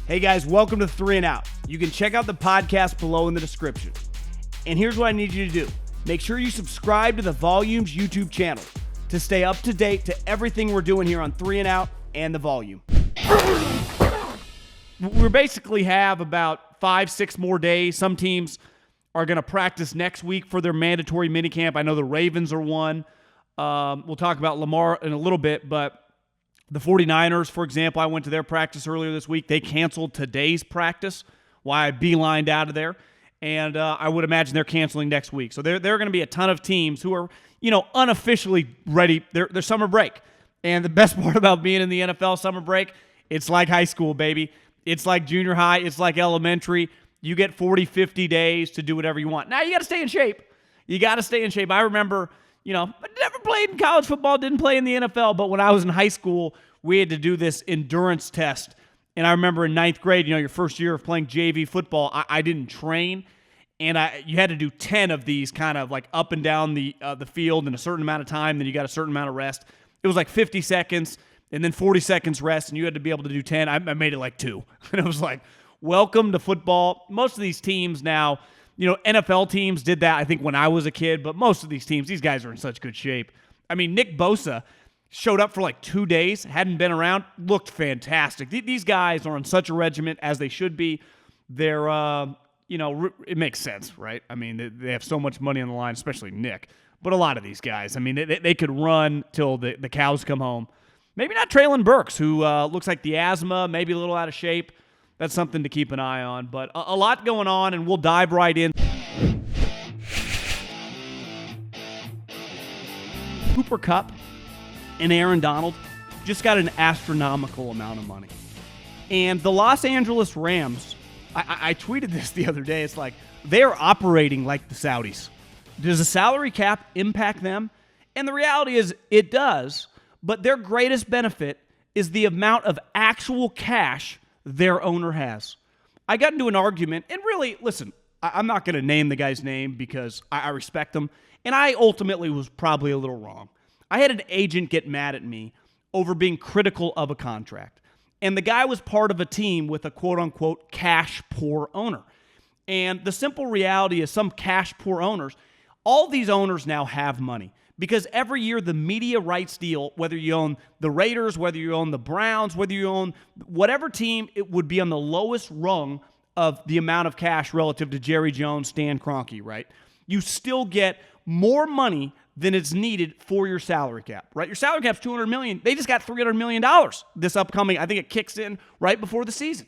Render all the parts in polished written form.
Hey guys, welcome to 3 and Out. You can check out the podcast below in the description. And here's what I need you to do. Make sure you subscribe to the Volumes YouTube channel to stay up to date to everything we're doing here on 3 and Out and the Volume. We basically have about 5-6 more days. Some teams are going to practice next week for their mandatory minicamp. I know the Ravens are one. We'll talk about Lamar in a little bit, but the 49ers, for example, I went to their practice earlier this week. They canceled today's practice while I beelined out of there, and I would imagine they're canceling next week. So there are going to be a ton of teams who are, unofficially ready. They're summer break. And the best part about being in the NFL summer break, it's like high school, baby. It's like junior high. It's like elementary. You get 40, 50 days to do whatever you want. Now, you got to stay in shape. I remember, I never played in college football, didn't play in the NFL, but when I was in high school, we had to do this endurance test. And I remember in 9th grade, your first year of playing JV football, I didn't train, and you had to do 10 of these kind of like up and down the field in a certain amount of time, then you got a certain amount of rest. It was like 50 seconds, and then 40 seconds rest, and you had to be able to do 10. I made it like 2. And it was like, welcome to football. Most of these teams now, NFL teams did that, I think, when I was a kid, but most of these teams, these guys are in such good shape. I mean, Nick Bosa showed up for like 2 days, hadn't been around, looked fantastic. These guys are on such a regiment, as they should be. They're, it makes sense, right? I mean, they have so much money on the line, especially Nick. But a lot of these guys, I mean, they could run till the cows come home. Maybe not Traylon Burks, who looks like the asthma, maybe a little out of shape. That's something to keep an eye on. But a lot going on, and we'll dive right in. Cooper Kupp and Aaron Donald just got an astronomical amount of money. And the Los Angeles Rams, I tweeted this the other day. It's like they're operating like the Saudis. Does a salary cap impact them? And the reality is it does, but their greatest benefit is the amount of actual cash their owner has. I got into an argument, and really, listen, I'm not going to name the guy's name because I respect him, and I ultimately was probably a little wrong. I had an agent get mad at me over being critical of a contract, and the guy was part of a team with a quote-unquote cash-poor owner. And the simple reality is some cash-poor owners, all these owners now have money because every year the media rights deal, whether you own the Raiders, whether you own the Browns, whether you own whatever team, it would be on the lowest rung of the amount of cash relative to Jerry Jones, Stan Kroenke, right? You still get more money than it's needed for your salary cap, right? Your salary cap's $200 million. They just got $300 million this upcoming. I think it kicks in right before the season.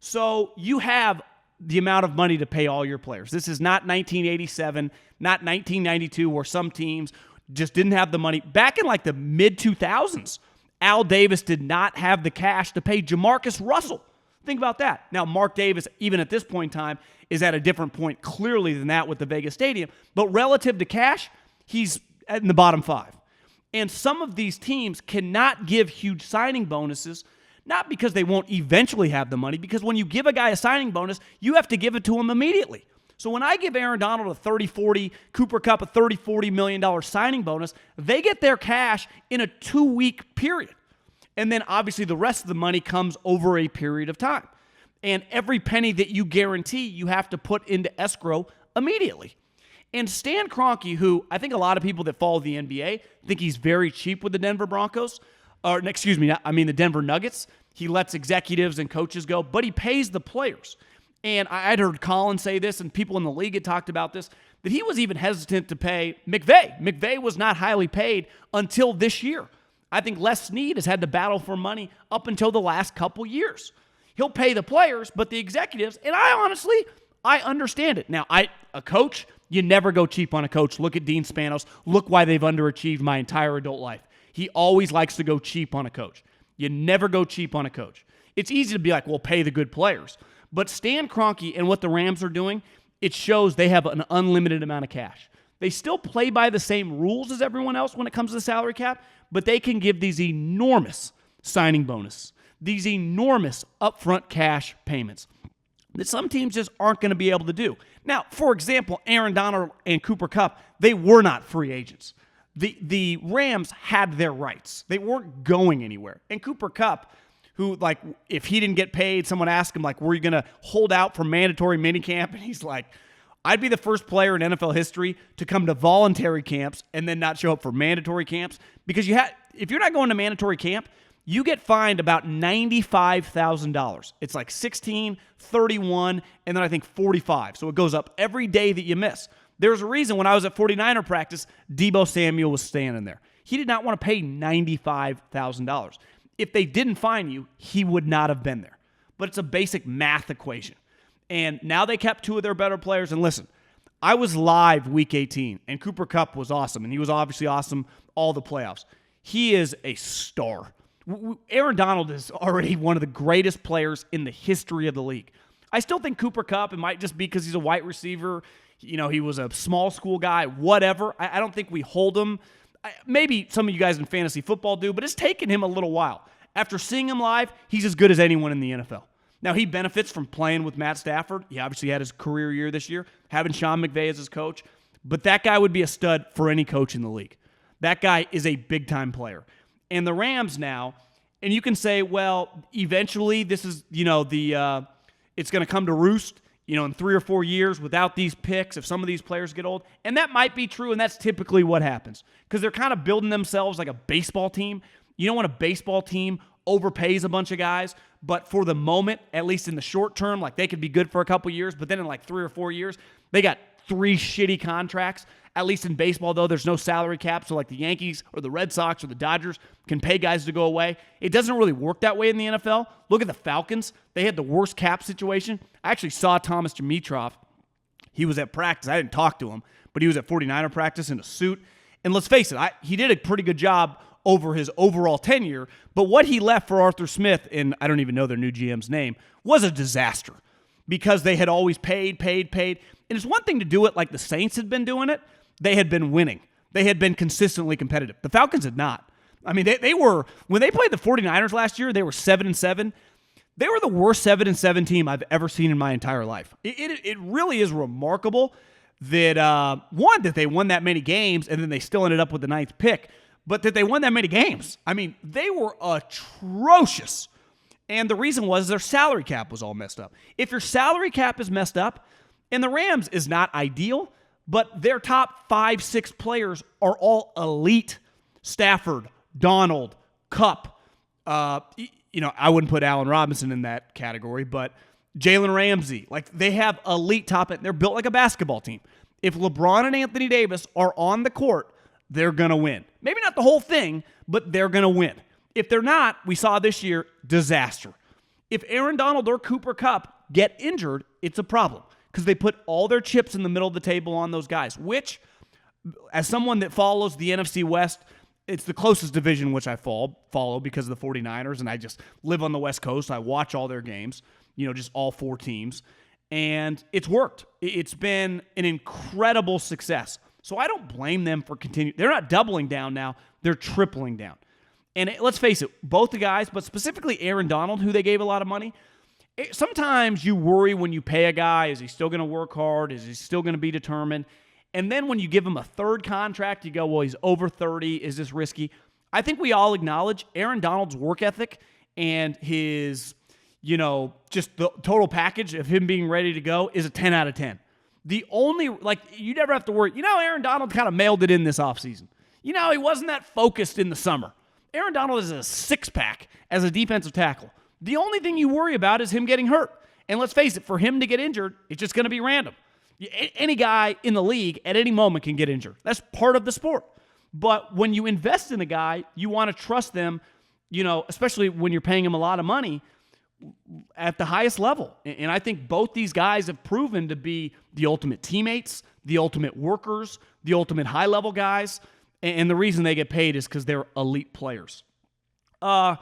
So you have the amount of money to pay all your players. This is not 1987, not 1992, where some teams just didn't have the money. Back in like the mid-2000s, Al Davis did not have the cash to pay Jamarcus Russell. Think about that. Now, Mark Davis, even at this point in time, is at a different point clearly than that with the Vegas Stadium. But relative to cash, he's in the bottom 5. And some of these teams cannot give huge signing bonuses, not because they won't eventually have the money, because when you give a guy a signing bonus, you have to give it to him immediately. So when I give Aaron Donald a 30, 40, Cooper Kupp a 30, $40 million signing bonus, they get their cash in a 2-week period. And then obviously the rest of the money comes over a period of time. And every penny that you guarantee, you have to put into escrow immediately. And Stan Kroenke, who I think a lot of people that follow the NBA think he's very cheap with the Denver Broncos, the Denver Nuggets. He lets executives and coaches go, but he pays the players. And I'd heard Colin say this, and people in the league had talked about this, that he was even hesitant to pay McVay. McVay was not highly paid until this year. I think Les Snead has had to battle for money up until the last couple years. He'll pay the players, but the executives, and I understand it. Now, a coach, you never go cheap on a coach. Look at Dean Spanos. Look why they've underachieved my entire adult life. He always likes to go cheap on a coach. You never go cheap on a coach. It's easy to be like, well, pay the good players. But Stan Kroenke and what the Rams are doing, it shows they have an unlimited amount of cash. They still play by the same rules as everyone else when it comes to the salary cap, but they can give these enormous signing bonuses, these enormous upfront cash payments that some teams just aren't going to be able to do. Now, for example, Aaron Donald and Cooper Kupp, they were not free agents. The Rams had their rights. They weren't going anywhere. And Cooper Kupp, who, like, if he didn't get paid, someone asked him, like, were you going to hold out for mandatory minicamp? And he's like, I'd be the first player in NFL history to come to voluntary camps and then not show up for mandatory camps, because if you're not going to mandatory camp, you get fined about $95,000. It's like 16, 31, and then I think 45. So it goes up every day that you miss. There's a reason when I was at 49er practice, Deebo Samuel was standing there. He did not want to pay $95,000. If they didn't fine you, he would not have been there. But it's a basic math equation. And now they kept two of their better players. And listen, I was live week 18, and Cooper Kupp was awesome, and he was obviously awesome all the playoffs. He is a star. Aaron Donald is already one of the greatest players in the history of the league. I still think Cooper Kupp, it might just be because he's a wide receiver. You know, he was a small school guy, whatever. I don't think we hold him. Maybe some of you guys in fantasy football do, but it's taken him a little while. After seeing him live, he's as good as anyone in the NFL. Now, he benefits from playing with Matt Stafford. He obviously had his career year this year, having Sean McVay as his coach. But that guy would be a stud for any coach in the league. That guy is a big-time player. And the Rams now, and you can say, well, eventually this is, it's going to come to roost, in 3 or 4 years without these picks if some of these players get old. And that might be true, and that's typically what happens because they're kind of building themselves like a baseball team. You don't want a baseball team overpays a bunch of guys, but for the moment, at least in the short term, like they could be good for a couple years, but then in like 3 or 4 years, they got 3 shitty contracts. At least in baseball, though, there's no salary cap, so like the Yankees or the Red Sox or the Dodgers can pay guys to go away. It doesn't really work that way in the NFL. Look at the Falcons. They had the worst cap situation. I actually saw Thomas Dimitroff. He was at practice. I didn't talk to him, but he was at 49er practice in a suit. And let's face it, he did a pretty good job over his overall tenure, but what he left for Arthur Smith, and I don't even know their new GM's name, was a disaster because they had always paid. And it's one thing to do it like the Saints had been doing it. They had been winning. They had been consistently competitive. The Falcons had not. I mean, they were, when they played the 49ers last year, they were 7-7. They were the worst 7-7 team I've ever seen in my entire life. It really is remarkable that, that they won that many games and then they still ended up with the 9th pick, but that they won that many games. I mean, they were atrocious. And the reason was their salary cap was all messed up. If your salary cap is messed up, and the Rams is not ideal, but their top 5-6 players are all elite. Stafford, Donald, Kupp. I wouldn't put Allen Robinson in that category, but Jalen Ramsey. Like, they have elite top end. They're built like a basketball team. If LeBron and Anthony Davis are on the court, they're going to win. Maybe not the whole thing, but they're going to win. If they're not, we saw this year, disaster. If Aaron Donald or Cooper Kupp get injured, it's a problem because they put all their chips in the middle of the table on those guys, as someone that follows the NFC West, it's the closest division which I follow because of the 49ers, and I just live on the West Coast. I watch all their games, just all 4 teams, and it's worked. It's been an incredible success. So I don't blame them for continuing. They're not doubling down now. They're tripling down. And let's face it, both the guys, but specifically Aaron Donald, who they gave a lot of money, sometimes you worry when you pay a guy, is he still going to work hard? Is he still going to be determined? And then when you give him a 3rd contract, you go, well, he's over 30. Is this risky? I think we all acknowledge Aaron Donald's work ethic and his, just the total package of him being ready to go is a 10 out of 10. The only, you never have to worry. Aaron Donald kind of mailed it in this offseason. He wasn't that focused in the summer. Aaron Donald is a 6-pack as a defensive tackle. The only thing you worry about is him getting hurt. And let's face it, for him to get injured, it's just going to be random. Any guy in the league at any moment can get injured. That's part of the sport. But when you invest in a guy, you want to trust them, especially when you're paying him a lot of money at the highest level. And I think both these guys have proven to be the ultimate teammates, the ultimate workers, the ultimate high-level guys. And the reason they get paid is because they're elite players. I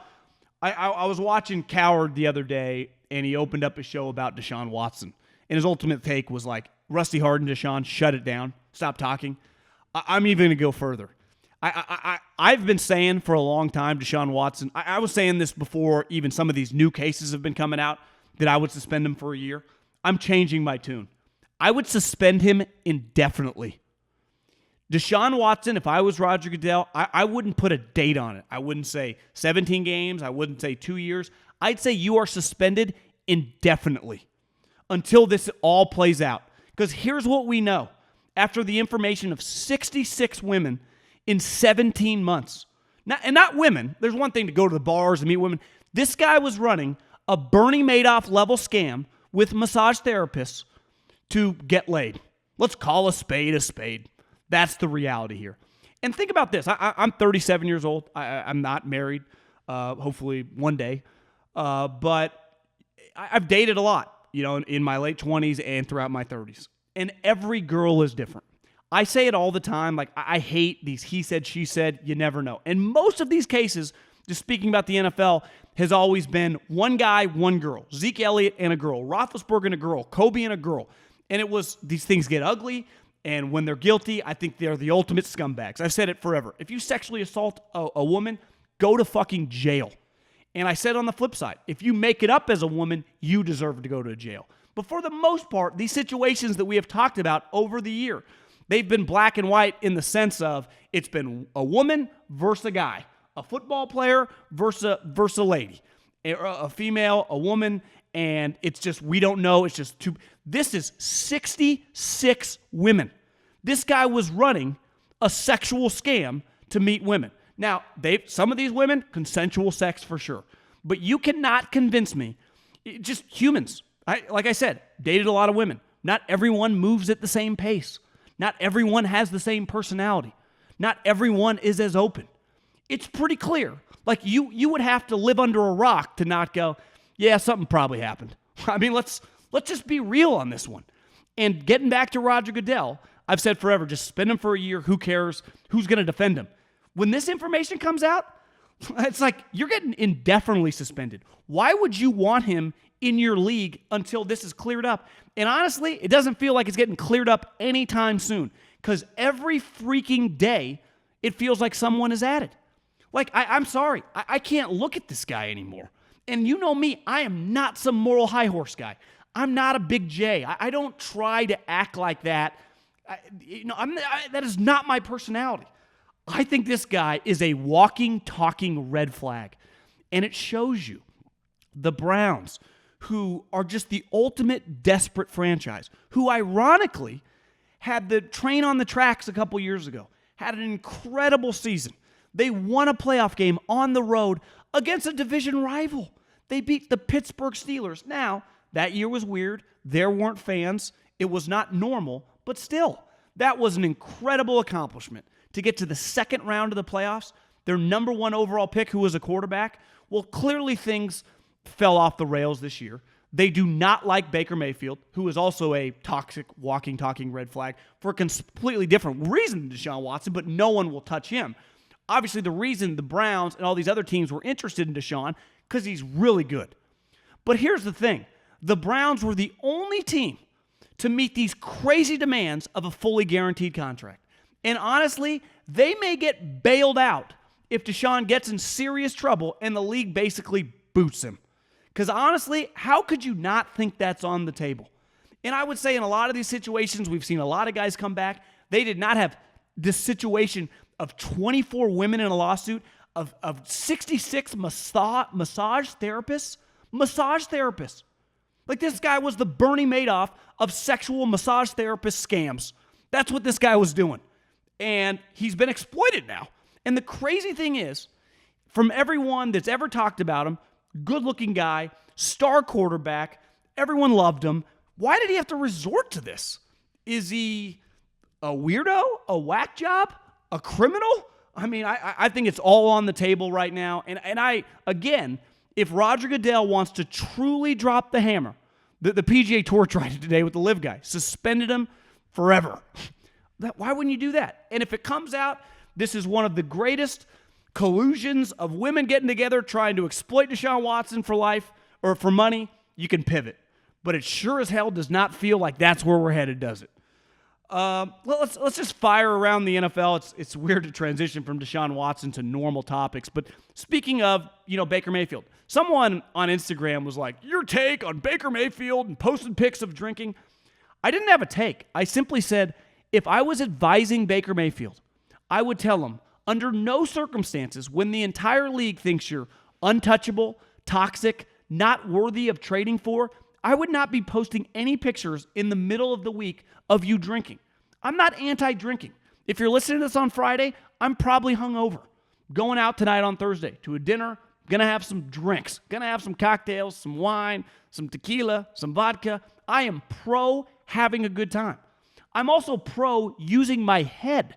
was watching Coward the other day, and he opened up a show about Deshaun Watson. And his ultimate take was like, Rusty Harden, Deshaun, shut it down. Stop talking. I'm even going to go further. I've been saying for a long time, Deshaun Watson, I was saying this before even some of these new cases have been coming out, that I would suspend him for a year. I'm changing my tune. I would suspend him indefinitely. Deshaun Watson, if I was Roger Goodell, I wouldn't put a date on it. I wouldn't say 17 games. I wouldn't say 2 years. I'd say you are suspended indefinitely until this all plays out. Because here's what we know. After the information of 66 women in 17 months. Not women. There's one thing to go to the bars and meet women. This guy was running a Bernie Madoff level scam with massage therapists to get laid. Let's call a spade a spade. That's the reality here. And think about this. I'm 37 years old. I'm not married, hopefully one day. But I've dated a lot, in my late 20s and throughout my 30s. And every girl is different. I say it all the time. Like, I hate these he said, she said, you never know. And most of these cases, just speaking about the NFL, has always been one guy, one girl. Zeke Elliott and a girl. Roethlisberger and a girl. Kobe and a girl. And it was, these things get ugly. And when they're guilty, I think they're the ultimate scumbags. I've said it forever. If you sexually assault a woman, go to fucking jail. And I said on the flip side, if you make it up as a woman, you deserve to go to jail. But for the most part, these situations that we have talked about over the year, they've been black and white in the sense of it's been a woman versus a guy, a football player versus a lady, a female, a woman, and it's just, we don't know. It's just too. This is 66 women. This guy was running a sexual scam to meet women. Now, some of these women, consensual sex for sure. But you cannot convince me, just humans. Like I said, dated a lot of women. Not everyone moves at the same pace. Not everyone has the same personality. Not everyone is as open. It's pretty clear. Like, you would have to live under a rock to not go, yeah, something probably happened. I mean, let's just be real on this one. And getting back to Roger Goodell, I've said forever, just spend him for a year. Who cares? Who's going to defend him? When this information comes out, it's like you're getting indefinitely suspended. Why would you want him in your league until this is cleared up? And honestly, it doesn't feel like it's getting cleared up anytime soon because every freaking day it feels like someone is at it. Like, I'm sorry. I can't look at this guy anymore. And you know me, I am not some moral high horse guy. I'm not a big J. I don't try to act like that. That is not my personality. I think this guy is a walking, talking red flag. And it shows you the Browns, who are just the ultimate desperate franchise, who ironically had the train on the tracks a couple years ago, had an incredible season. They won a playoff game on the road against a division rival. They beat the Pittsburgh Steelers. Now, that year was weird. There weren't fans. It was not normal, but still, that was an incredible accomplishment. To get to the second round of the playoffs, their number one overall pick, who was a quarterback, well, clearly things fell off the rails this year. They do not like Baker Mayfield, who is also a toxic, walking, talking red flag for a completely different reason than Deshaun Watson, but no one will touch him. Obviously, the reason the Browns and all these other teams were interested in Deshaun, because he's really good. But here's the thing. The Browns were the only team to meet these crazy demands of a fully guaranteed contract. And honestly, they may get bailed out if Deshaun gets in serious trouble and the league basically boots him. Because honestly, how could you not think that's on the table? And I would say in a lot of these situations, we've seen a lot of guys come back. They did not have this situation of 24 women in a lawsuit, of 66 massage therapists. Massage therapists. Like, this guy was the Bernie Madoff of sexual massage therapist scams. That's what this guy was doing. And he's been exploited now. And the crazy thing is, from everyone that's ever talked about him, good-looking guy, star quarterback, everyone loved him. Why did he have to resort to this? Is he a weirdo? A whack job? A criminal? I mean, I think it's all on the table right now. And again, if Roger Goodell wants to truly drop the hammer, the PGA Tour tried it today with the Live guy, suspended him forever. Why wouldn't you do that? And if it comes out, this is one of the greatest collusions of women getting together trying to exploit Deshaun Watson for life or for money, you can pivot. But it sure as hell does not feel like that's where we're headed, does it? Let's just fire around the NFL. It's weird to transition from Deshaun Watson to normal topics. But speaking of, Baker Mayfield, someone on Instagram was like, your take on Baker Mayfield, and posted pics of drinking. I didn't have a take. I simply said, if I was advising Baker Mayfield, I would tell him, under no circumstances, when the entire league thinks you're untouchable, toxic, not worthy of trading for, I would not be posting any pictures in the middle of the week of you drinking. I'm not anti-drinking. If you're listening to this on Friday, I'm probably hungover. Going out tonight on Thursday to a dinner, gonna have some drinks, gonna have some cocktails, some wine, some tequila, some vodka. I am pro having a good time. I'm also pro using my head.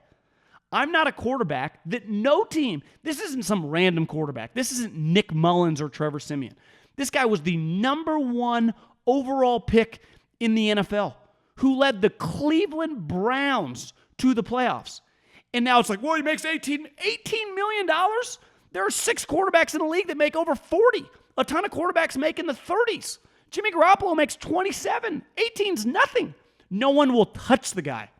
I'm not a quarterback that no team, this isn't some random quarterback. This isn't Nick Mullins or Trevor Siemian. This guy was the number 1 overall pick in the NFL, who led the Cleveland Browns to the playoffs. And now it's like, well, he makes $18 million? There are 6 quarterbacks in the league that make over 40. A ton of quarterbacks make in the 30s. Jimmy Garoppolo makes 27. 18's nothing. No one will touch the guy.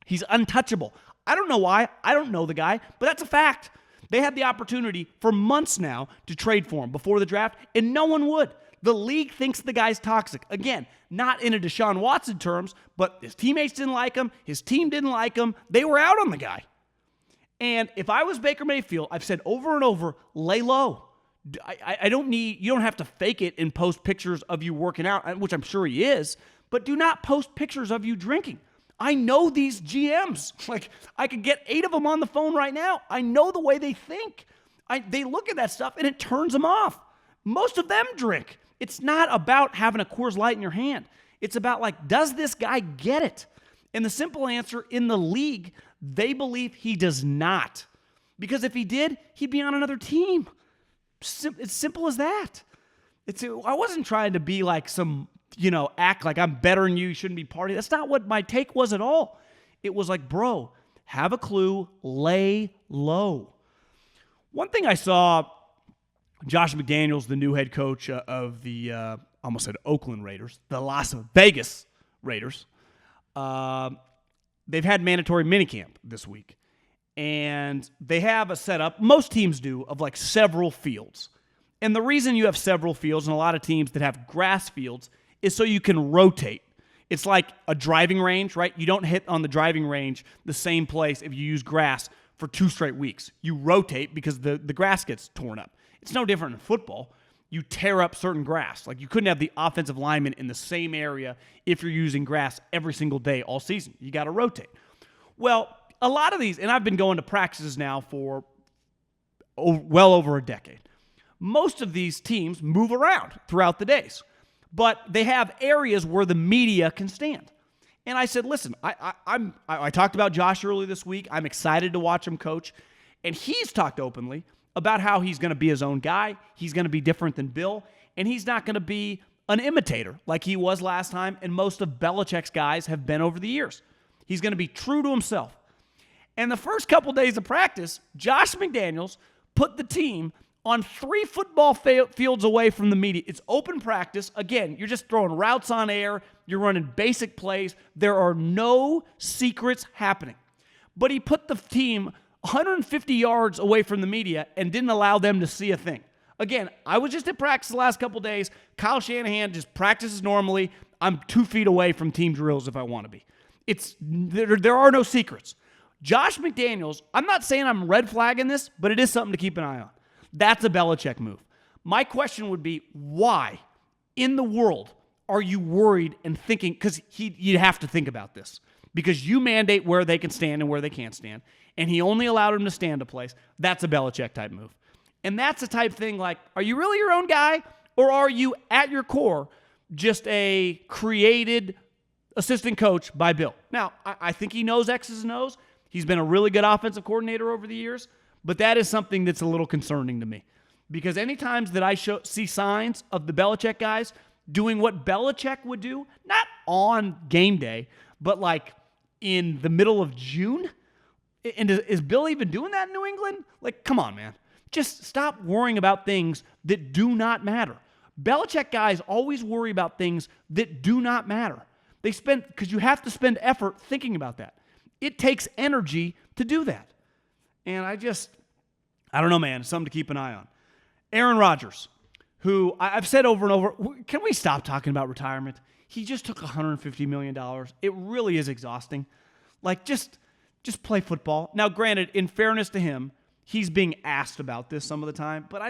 He's untouchable. I don't know why. I don't know the guy, but that's a fact. They had the opportunity for months now to trade for him before the draft, and no one would. The league thinks the guy's toxic. Again, not in a Deshaun Watson terms, but his teammates didn't like him. His team didn't like him. They were out on the guy. And if I was Baker Mayfield, I've said over and over, lay low. I don't need, you don't have to fake it and post pictures of you working out, which I'm sure he is, but do not post pictures of you drinking. I know these GMs. Like, I could get 8 of them on the phone right now. I know the way they think. They look at that stuff and it turns them off. Most of them drink. It's not about having a Coors Light in your hand. It's about, like, does this guy get it? And the simple answer, in the league, they believe he does not. Because if he did, he'd be on another team. It's simple as that. I wasn't trying to be like some, act like I'm better than you shouldn't be partying. That's not what my take was at all. It was like, bro, have a clue, lay low. One thing I saw, Josh McDaniels, the new head coach of the, almost said Oakland Raiders, the Las Vegas Raiders, they've had mandatory minicamp this week. And they have a setup, most teams do, of like several fields. And the reason you have several fields, and a lot of teams that have grass fields, is so you can rotate. It's like a driving range, right? You don't hit on the driving range the same place if you use grass for 2 straight weeks. You rotate because the grass gets torn up. It's no different in football. You tear up certain grass. Like, you couldn't have the offensive lineman in the same area if you're using grass every single day all season. You got to rotate. Well, a lot of these, and I've been going to practices now for well over a decade. Most of these teams move around throughout the days, but they have areas where the media can stand. And I said, listen, I talked about Josh earlier this week. I'm excited to watch him coach. And he's talked openly about how he's going to be his own guy. He's going to be different than Bill. And he's not going to be an imitator like he was last time and most of Belichick's guys have been over the years. He's going to be true to himself. And the first couple days of practice, Josh McDaniels put the team on 3 football fields away from the media. It's open practice. Again, you're just throwing routes on air. You're running basic plays. There are no secrets happening. But he put the team 150 yards away from the media and didn't allow them to see a thing. Again, I was just at practice the last couple days. Kyle Shanahan just practices normally. I'm 2 feet away from team drills if I want to be. There are no secrets. Josh McDaniels, I'm not saying I'm red flagging this, but it is something to keep an eye on. That's a Belichick move. My question would be, why in the world are you worried and thinking, because you'd have to think about this, because you mandate where they can stand and where they can't stand, and he only allowed him to stand a place. That's a Belichick type move. And that's the type thing like, are you really your own guy, or are you at your core just a created assistant coach by Bill? Now, I think he knows X's and O's. He's been a really good offensive coordinator over the years, but that is something that's a little concerning to me. Because any times that I see signs of the Belichick guys doing what Belichick would do, not on game day, but like in the middle of June, and is Bill even doing that in New England? Like, come on, man. Just stop worrying about things that do not matter. Belichick guys always worry about things that do not matter. Because you have to spend effort thinking about that. It takes energy to do that. And I don't know, man. It's something to keep an eye on. Aaron Rodgers, who I've said over and over, can we stop talking about retirement? He just took $150 million. It really is exhausting. Like, just play football. Now, granted, in fairness to him, he's being asked about this some of the time, but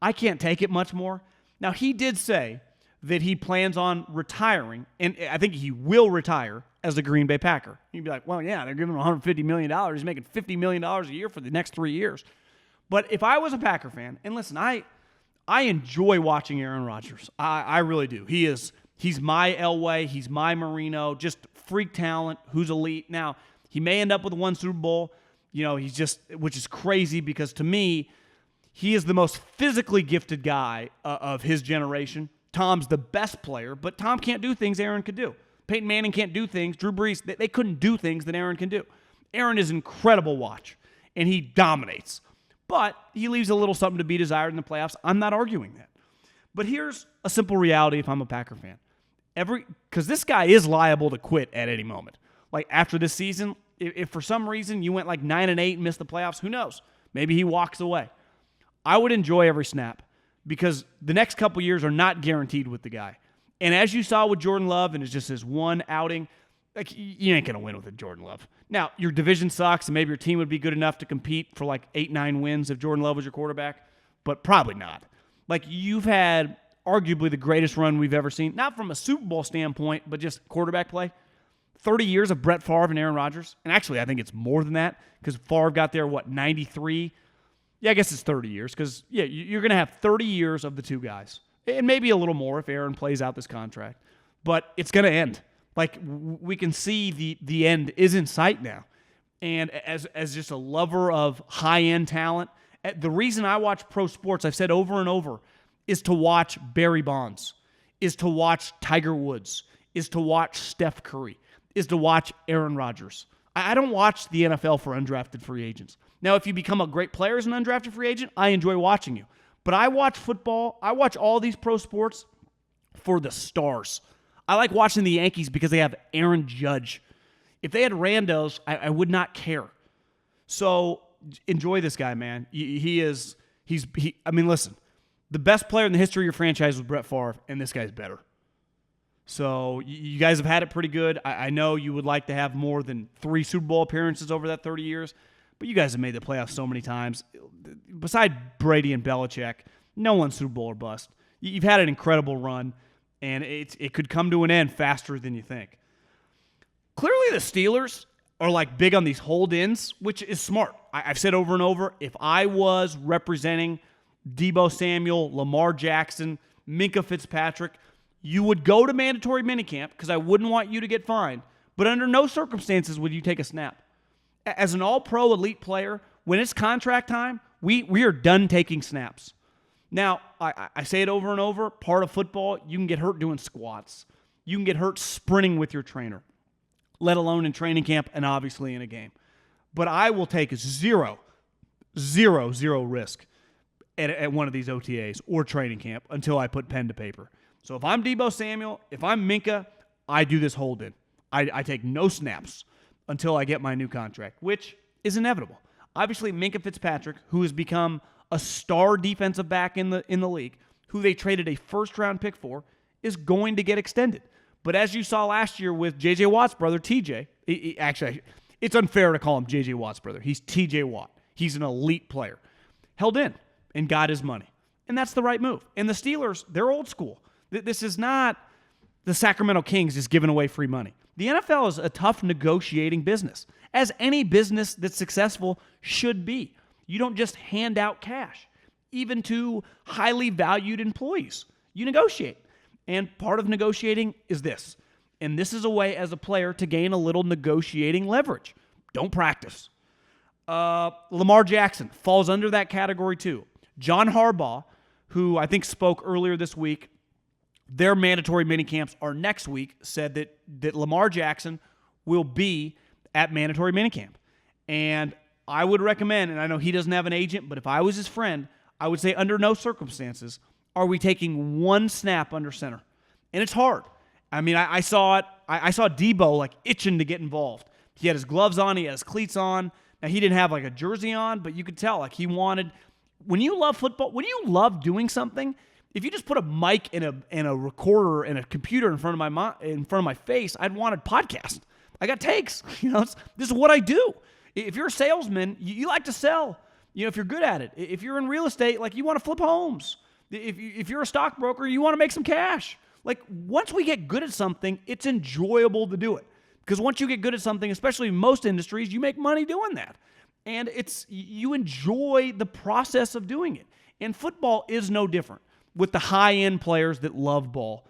I can't take it much more. Now, he did say that he plans on retiring, and I think he will retire as a Green Bay Packer. You'd be like, well, yeah, they're giving him $150 million. He's making $50 million a year for the next 3 years. But if I was a Packer fan, and listen, I enjoy watching Aaron Rodgers. I really do. He's my Elway. He's my Marino. Just freak talent who's elite. Now, he may end up with one Super Bowl. He's just, which is crazy because to me, he is the most physically gifted guy of his generation. Tom's the best player, but Tom can't do things Aaron could do. Peyton Manning can't do things. Drew Brees, they couldn't do things that Aaron can do. Aaron is incredible watch, and he dominates. But he leaves a little something to be desired in the playoffs. I'm not arguing that. But here's a simple reality if I'm a Packer fan. Because this guy is liable to quit at any moment. Like after this season, if for some reason you went like 9-8 and missed the playoffs, who knows? Maybe he walks away. I would enjoy every snap because the next couple years are not guaranteed with the guy. And as you saw with Jordan Love, and it's just his one outing, like you ain't going to win with Jordan Love. Now, your division sucks, and maybe your team would be good enough to compete for like 8-9 wins if Jordan Love was your quarterback, but probably not. Like you've had arguably the greatest run we've ever seen, not from a Super Bowl standpoint, but just quarterback play. 30 years of Brett Favre and Aaron Rodgers. And actually, I think it's more than that because Favre got there, 93? Yeah, I guess it's 30 years because, yeah, you're going to have 30 years of the two guys. And maybe a little more if Aaron plays out this contract. But it's going to end. Like, we can see the end is in sight now. And as just a lover of high-end talent, the reason I watch pro sports, I've said over and over, is to watch Barry Bonds, is to watch Tiger Woods, is to watch Steph Curry, is to watch Aaron Rodgers. I don't watch the NFL for undrafted free agents. Now, if you become a great player as an undrafted free agent, I enjoy watching you. But I watch football, I watch all these pro sports for the stars. I like watching the Yankees because they have Aaron Judge. If they had randos, I would not care. So enjoy this guy, man. Listen, the best player in the history of your franchise was Brett Favre, and this guy's better. So you guys have had it pretty good. I know you would like to have more than 3 Super Bowl appearances over that 30 years, but you guys have made the playoffs so many times. Beside Brady and Belichick, no one's Super Bowl or bust. You've had an incredible run, and it could come to an end faster than you think. Clearly the Steelers are like big on these hold-ins, which is smart. I've said over and over, if I was representing Deebo Samuel, Lamar Jackson, Minkah Fitzpatrick, you would go to mandatory minicamp because I wouldn't want you to get fined, but under no circumstances would you take a snap. As an all-pro elite player, when it's contract time, we are done taking snaps. Now, I say it over and over, part of football, you can get hurt doing squats. You can get hurt sprinting with your trainer, let alone in training camp and obviously in a game. But I will take zero risk at one of these OTAs or training camp until I put pen to paper. So if I'm Deebo Samuel, if I'm Minkah, I do this hold-in. I take no snaps until I get my new contract, which is inevitable. Obviously, Minkah Fitzpatrick, who has become a star defensive back in the league, who they traded a first-round pick for, is going to get extended. But as you saw last year with J.J. Watt's brother, TJ, actually, it's unfair to call him J.J. Watt's brother. He's T.J. Watt. He's an elite player. Held in and got his money. And that's the right move. And the Steelers, they're old school. This is not the Sacramento Kings just giving away free money. The NFL is a tough negotiating business, as any business that's successful should be. You don't just hand out cash, even to highly valued employees. You negotiate. And part of negotiating is this. And this is a way as a player to gain a little negotiating leverage. Don't practice. Lamar Jackson falls under that category too. John Harbaugh, who I think spoke earlier this week, their mandatory minicamps are next week, said that Lamar Jackson will be at mandatory minicamp. And I would recommend, and I know he doesn't have an agent, but if I was his friend, I would say under no circumstances are we taking one snap under center. And it's hard. I mean, I saw it. I saw Deebo like itching to get involved. He had his gloves on. He had his cleats on. Now, he didn't have like a jersey on, but you could tell like he wanted. When you love football, when you love doing something, if you just put a mic and a recorder and a computer in front of my face, I'd want a podcast. I got takes. This is what I do. If you're a salesman, you like to sell. If you're good at it, if you're in real estate, like you want to flip homes, if you're a stockbroker, you want to make some cash. Like once we get good at something, it's enjoyable to do it. Because once you get good at something, especially in most industries, you make money doing that. And you enjoy the process of doing it. And football is no different with the high-end players that love ball.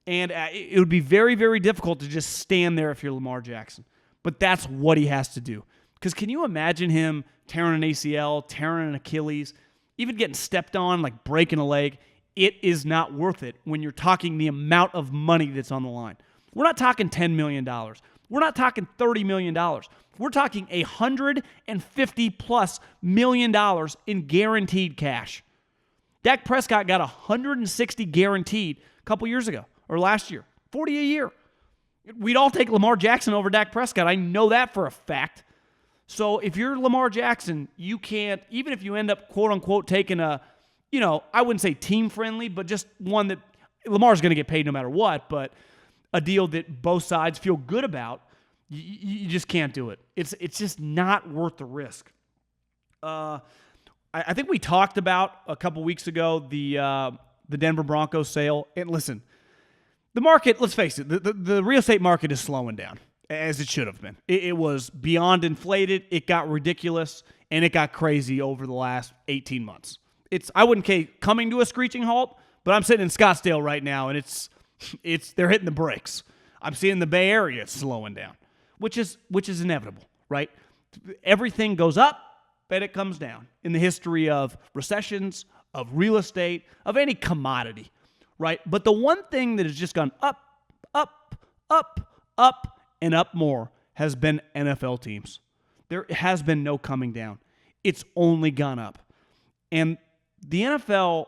And it would be very, very difficult to just stand there if you're Lamar Jackson. But that's what he has to do. Because can you imagine him tearing an ACL, tearing an Achilles, even getting stepped on, like breaking a leg? It is not worth it when you're talking the amount of money that's on the line. We're not talking $10 million. We're not talking $30 million. We're talking $150+ million in guaranteed cash. Dak Prescott got $160 guaranteed a couple years ago, or last year, $40 a year. We'd all take Lamar Jackson over Dak Prescott. I know that for a fact. So if you're Lamar Jackson, you can't, even if you end up, quote unquote, taking I wouldn't say team friendly, but just one that Lamar's going to get paid no matter what, but a deal that both sides feel good about, you just can't do it. It's just not worth the risk. I think we talked about a couple weeks ago the Denver Broncos sale. And listen, the market, let's face it, the real estate market is slowing down, as it should have been. It was beyond inflated. It got ridiculous, and it got crazy over the last 18 months. I wouldn't say coming to a screeching halt, but I'm sitting in Scottsdale right now, and they're hitting the brakes. I'm seeing the Bay Area slowing down, which is inevitable, right? Everything goes up, and it comes down in the history of recessions, of real estate, of any commodity, right? But the one thing that has just gone up, up, up, up, and up more has been NFL teams. There has been no coming down. It's only gone up. And the NFL,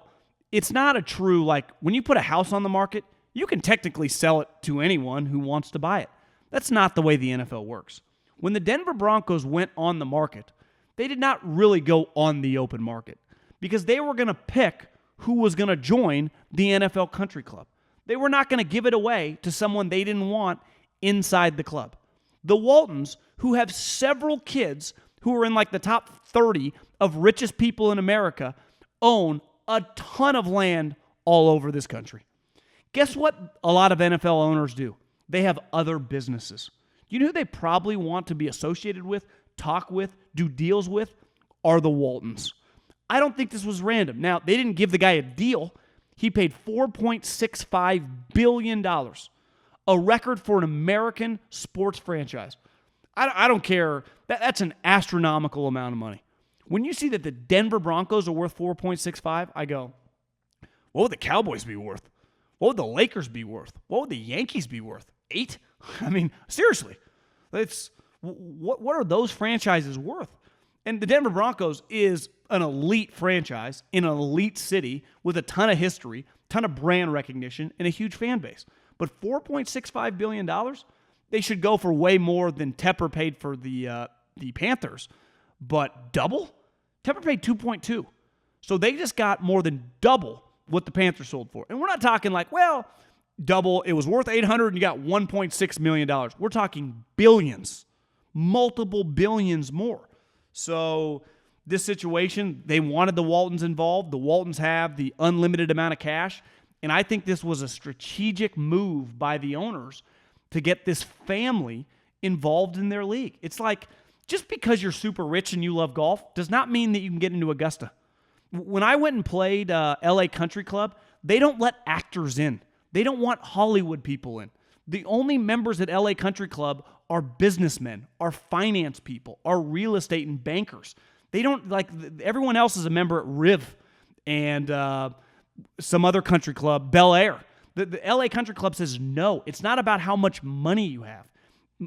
it's not a true, like, when you put a house on the market, you can technically sell it to anyone who wants to buy it. That's not the way the NFL works. When the Denver Broncos went on the market, they did not really go on the open market because they were going to pick who was going to join the NFL Country Club. They were not going to give it away to someone they didn't want inside the club. The Waltons, who have several kids who are in like the top 30 of richest people in America, own a ton of land all over this country. Guess what a lot of NFL owners do? They have other businesses. You know who they probably want to be associated with, talk with, do deals with? Are the Waltons. I don't think this was random. Now, they didn't give the guy a deal. He paid $4.65 billion, a record for an American sports franchise. I don't care. That's an astronomical amount of money. When you see that the Denver Broncos are worth $4.65, I go, what would the Cowboys be worth? What would the Lakers be worth? What would the Yankees be worth? 8? I mean, seriously. What are those franchises worth? And the Denver Broncos is an elite franchise in an elite city with a ton of history, ton of brand recognition, and a huge fan base. But $4.65 billion, they should go for way more than Tepper paid for the Panthers. But double? Tepper paid 2.2. So they just got more than double what the Panthers sold for. And we're not talking like, well, double, it was worth $800 and you got $1.6 million. We're talking billions, multiple billions more. So this situation, they wanted the Waltons involved. The Waltons have the unlimited amount of cash. And I think this was a strategic move by the owners to get this family involved in their league. It's like, just because you're super rich and you love golf does not mean that you can get into Augusta. When I went and played LA Country Club, they don't let actors in. They don't want Hollywood people in. The only members at LA Country Club are businessmen, are finance people, are real estate and bankers. They don't, like, everyone else is a member at Riv and some other country club, Bel Air. The LA Country Club says no. It's not about how much money you have.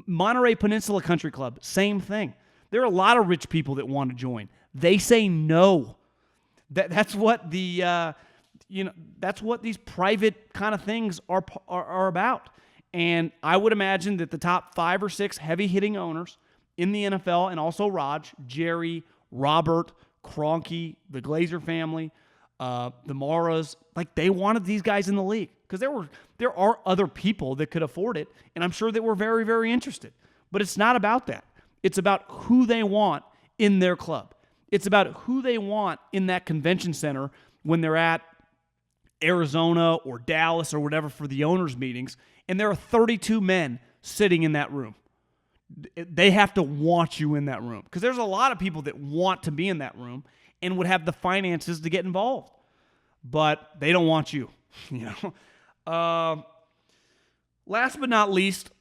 Monterey Peninsula Country Club, same thing. There are a lot of rich people that want to join. They say no. That's what that's what these private kind of things are about. And I would imagine that the top 5 or 6 heavy-hitting owners in the NFL, and also Raj, Jerry, Robert, Kroenke, the Glazer family, the Maras, like, they wanted these guys in the league because there are other people that could afford it, and I'm sure that we're very, very interested. But it's not about that. It's about who they want in their club. It's about who they want in that convention center when they're at Arizona or Dallas or whatever for the owners' meetings, and there are 32 men sitting in that room. They have to want you in that room because there's a lot of people that want to be in that room and would have the finances to get involved, but they don't want you. Last but not least,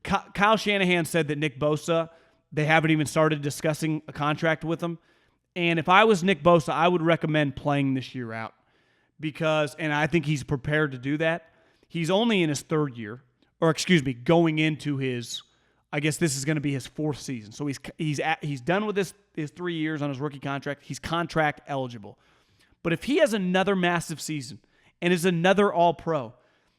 Kyle Shanahan said that Nick Bosa, they haven't even started discussing a contract with him. And if I was Nick Bosa, I would recommend playing this year out and I think he's prepared to do that. He's only in his third year, going into his, I guess this is going to be his fourth season. So he's done with his 3 years on his rookie contract. He's contract eligible. But if he has another massive season and is another All-Pro,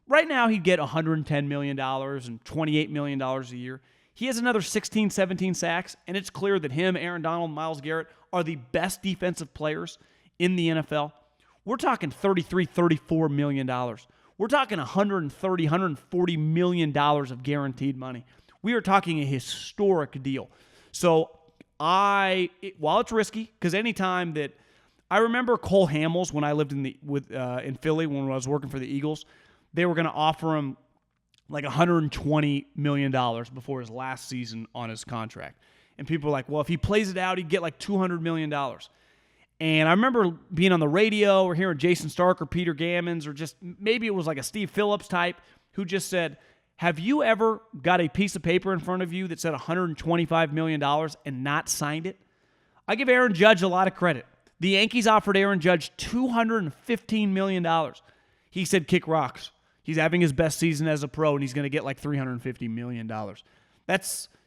right now he'd get $110 million and $28 million a year. He has another 16, 17 sacks, and it's clear that him, Aaron Donald, Myles Garrett are the best defensive players in the NFL. We're talking $33, $34 million. We're talking $130, $140 million of guaranteed money. We are talking a historic deal. So while it's risky, because anytime that I remember Cole Hamels when I lived in Philly when I was working for the Eagles, they were going to offer him like $120 million before his last season on his contract. And people were like, well, if he plays it out, he'd get like $200 million. And I remember being on the radio or hearing Jason Stark or Peter Gammons or just maybe it was like a Steve Phillips type who just said, have you ever got a piece of paper in front of you that said $125 million and not signed it? I give Aaron Judge a lot of credit. The Yankees offered Aaron Judge $215 million. He said, kick rocks. He's having his best season as a pro, and he's going to get like $350 million.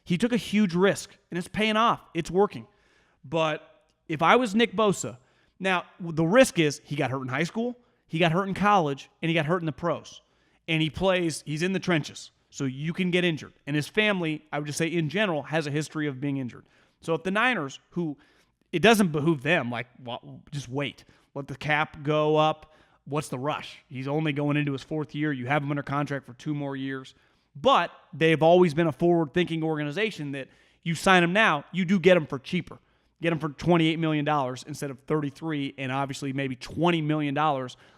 He took a huge risk, and it's paying off. It's working. But if I was Nick Bosa, now the risk is he got hurt in high school, he got hurt in college, and he got hurt in the pros. And he's in the trenches, so you can get injured. And his family, I would just say in general, has a history of being injured. So if the Niners, who it doesn't behoove them, just wait. Let the cap go up. What's the rush? He's only going into his fourth year. You have him under contract for 2 more years. But they've always been a forward-thinking organization that you sign him now, you do get him for cheaper. Get him for $28 million instead of $33 and obviously maybe $20 million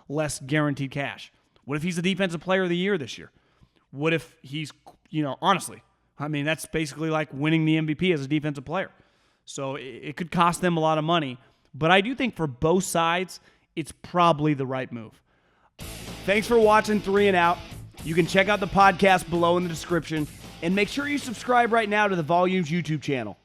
less guaranteed cash. What if he's the defensive player of the year this year? What if he's, honestly, that's basically like winning the MVP as a defensive player. So it could cost them a lot of money. But I do think for both sides, it's probably the right move. Thanks for watching 3 and Out. You can check out the podcast below in the description. And make sure you subscribe right now to the Volumes YouTube channel.